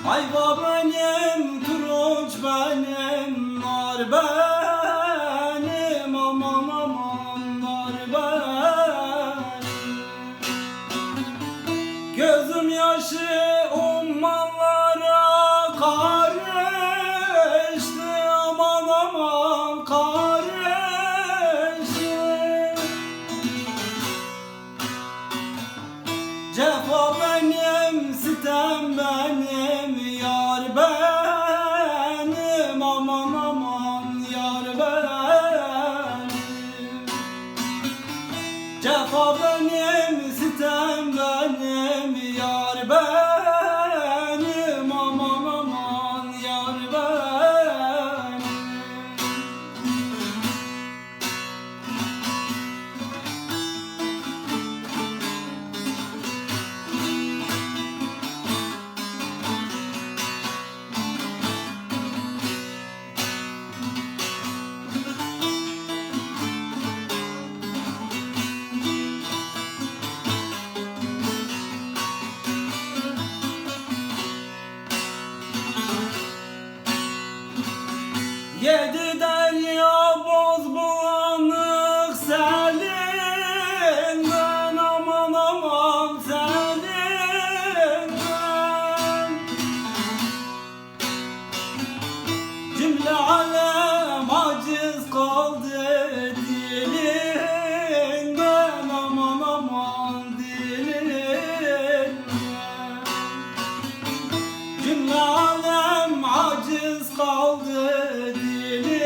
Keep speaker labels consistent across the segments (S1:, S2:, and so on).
S1: Ayva benim, turunç benim, nar benim, aman aman nar benim. Gözüm yaşı ummanlara karıştı, aman aman karıştı. Cefa benim, sitem benim, yar benim, aman aman yar benim. Cefa benim, sitem benim, yar benim, aman aman yar benim. Yedi derya boz bulanık selinden, aman aman selinden. Cümle alem aciz kaldı dilinden, aman aman dilinden. Cümle alem aciz kaldı dilinden,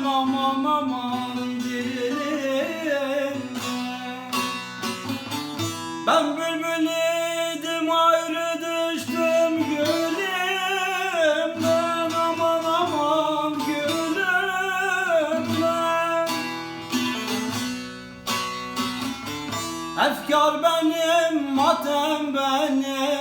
S1: aman aman dilinden. Ben bülbül idim, ayrı düştüm gülümden, aman aman gülümden. Efkar benim, matem benim,